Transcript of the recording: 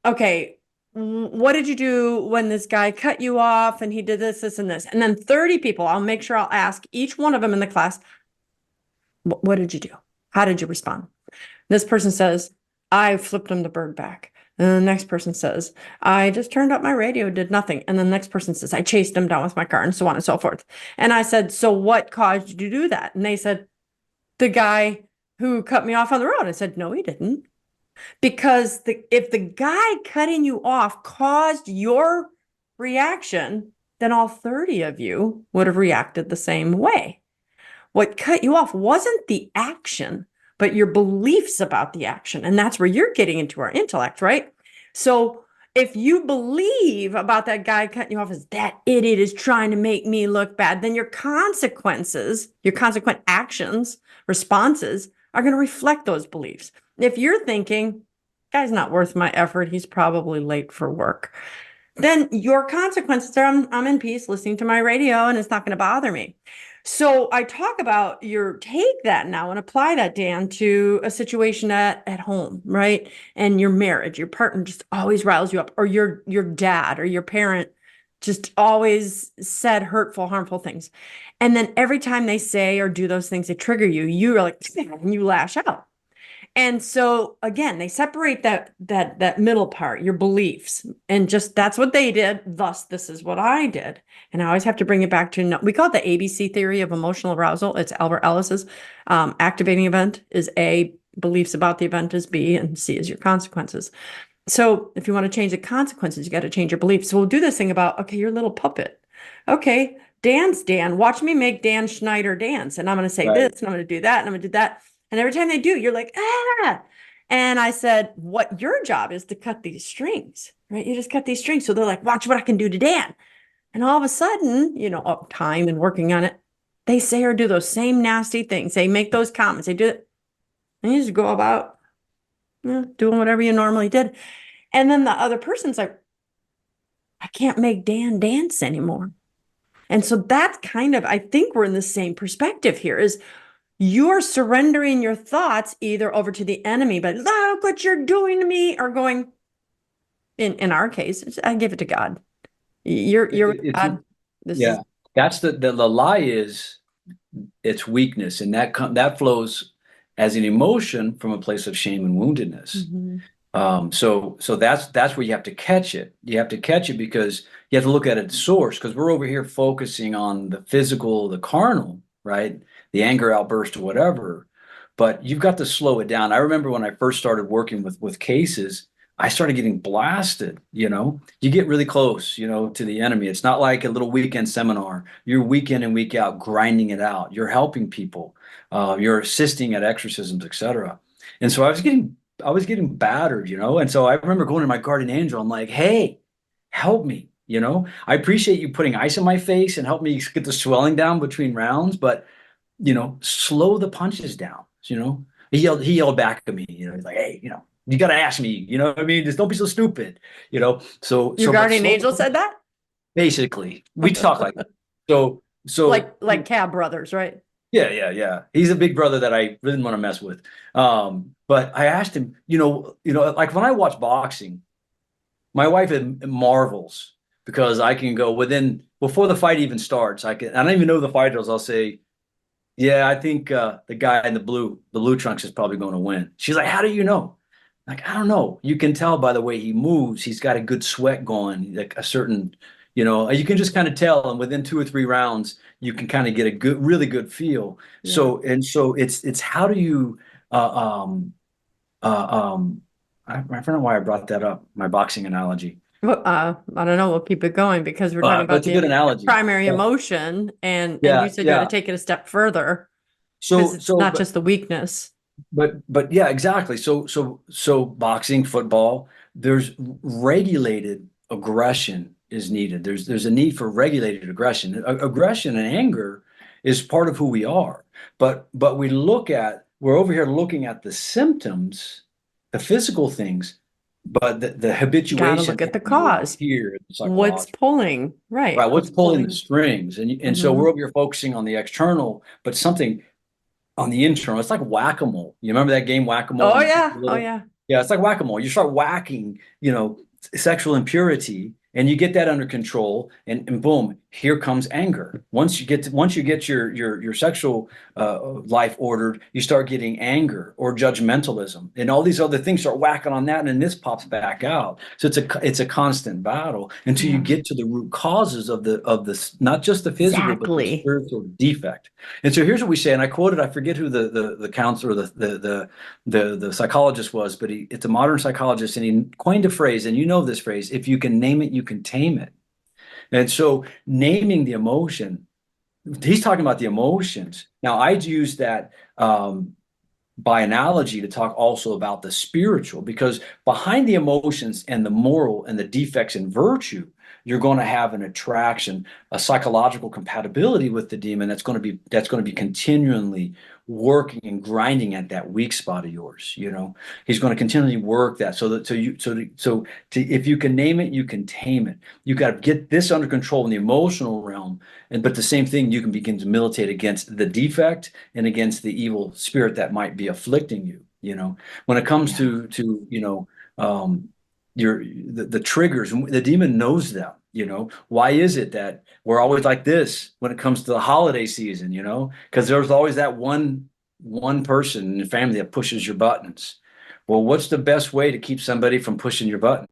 okay, what did you do when this guy cut you off and he did this, this, and this? And then 30 people, I'll make sure I'll ask each one of them in the class, what did you do? How did you respond? This person says, I flipped him the bird back. And the next person says, I just turned up my radio, did nothing. And the next person says, I chased him down with my car, and so on and so forth. And I said, so what caused you to do that? And they said, the guy who cut me off on the road. I said, no, he didn't. Because if the guy cutting you off caused your reaction, then all 30 of you would have reacted the same way. What cut you off wasn't the action, but your beliefs about the action. And that's where you're getting into our intellect, right? So if you believe about that guy cutting you off as that idiot is trying to make me look bad, then your consequences, your consequent actions, responses are going to reflect those beliefs. If you're thinking, guy's not worth my effort, he's probably late for work, then your consequences are I'm in peace listening to my radio and it's not going to bother me. So I talk about take that now and apply that, Dan, to a situation at home, right? And your marriage, your partner just always riles you up, or your dad or your parent just always said hurtful, harmful things. And then every time they say or do those things, they trigger you, you're like, and you lash out. And so again, they separate that middle part, your beliefs, and just that's what they did. Thus, this is what I did. And I always have to bring it back to, we call it the ABC theory of emotional arousal. It's Albert Ellis's. Activating event is A, beliefs about the event is B, and C is your consequences. So if you want to change the consequences, you got to change your beliefs. So we'll do this thing about, okay, your little puppet. Okay, dance, Dan. Watch me make Dan Schneider dance. And I'm going to say this, and I'm going to do that, and I'm going to do that. And every time they do, you're like, ah. And I said, what your job is to cut these strings, right? You just cut these strings. So they're like, watch what I can do to Dan. And all of a sudden, time and working on it, they say or do those same nasty things. They make those comments. They do it. And you just go about doing whatever you normally did. And then the other person's like, I can't make Dan dance anymore. And so that's kind of, I think we're in the same perspective here is, you're surrendering your thoughts either over to the enemy, but look what you're doing to me, or going, in our case, I give it to God. You're God. That's the lie is it's weakness, and that flows as an emotion from a place of shame and woundedness. Mm-hmm. So that's where you have to catch it. You have to catch it because you have to look at its source, because we're over here focusing on the physical, the carnal, right? The anger outburst or whatever, but you've got to slow it down. I remember when I first started working with cases, I started getting blasted. You get really close, to the enemy. It's not like a little weekend seminar. You're week in and week out grinding it out. You're helping people. You're assisting at exorcisms, etc. And so I was getting battered, And so I remember going to my guardian angel. I'm like, hey, help me. I appreciate you putting ice on my face and help me get the swelling down between rounds, but slow the punches down. He yelled back at me. He's like, hey, you got to ask me. You know what I mean? Just don't be so stupid. So your guardian angel said that. Basically, we talk like that. So like cab brothers, right? Yeah. He's a big brother that I really didn't want to mess with. But I asked him, like when I watch boxing, my wife marvels because I can go before the fight even starts. I don't even know the fighters. I'll say, yeah, I think the guy in the blue trunks is probably going to win. She's like, how do you know? Like, I don't know. You can tell by the way he moves. He's got a good sweat going, like a certain, you can just kind of tell. And within 2 or 3 rounds, you can kind of get a really good feel. Yeah. So it's how do you, I don't know why I brought that up, my boxing analogy. Well, I don't know. We'll keep it going because we're talking about the primary emotion, and you said you had to take it a step further. So it's not just the weakness. But yeah, exactly. So boxing, football, there's regulated aggression is needed. There's a need for regulated aggression. Aggression and anger is part of who we are. But we're over here looking at the symptoms, the physical things. But the habituation. Gotta look at the cause. Here, what's pulling, right? Right. What's pulling the strings, and so we're over here focusing on the external, but something on the internal. It's like whack-a-mole. You remember that game, whack-a-mole? Oh yeah. Yeah, it's like whack-a-mole. You start whacking, sexual impurity, and you get that under control, and boom, here comes anger. Once you get your sexual life ordered, you start getting anger or judgmentalism, and all these other things start whacking on that, and then this pops back out. So it's a constant battle until you Yeah. get to the root causes of the not just the physical, but the Exactly. spiritual defect. And so here's what we say, and I quoted, I forget who the counselor, the psychologist was, but it's a modern psychologist, and he coined a phrase, and you know this phrase: if you can name it, you can tame it. And so naming the emotion, he's talking about the emotions. Now, I'd use that by analogy to talk also about the spiritual, because behind the emotions and the moral and the defects in virtue, you're going to have an attraction, a psychological compatibility with the demon that's going to be continually working and grinding at that weak spot of yours. He's going to continually work that, if you can name it, you can tame it. You got to get this under control in the emotional realm, but the same thing, you can begin to militate against the defect and against the evil spirit that might be afflicting you. When it comes Yeah. to the triggers, the demon knows them. Why is it that we're always like this when it comes to the holiday season? Because there's always that one person in the family that pushes your buttons. Well, what's the best way to keep somebody from pushing your buttons?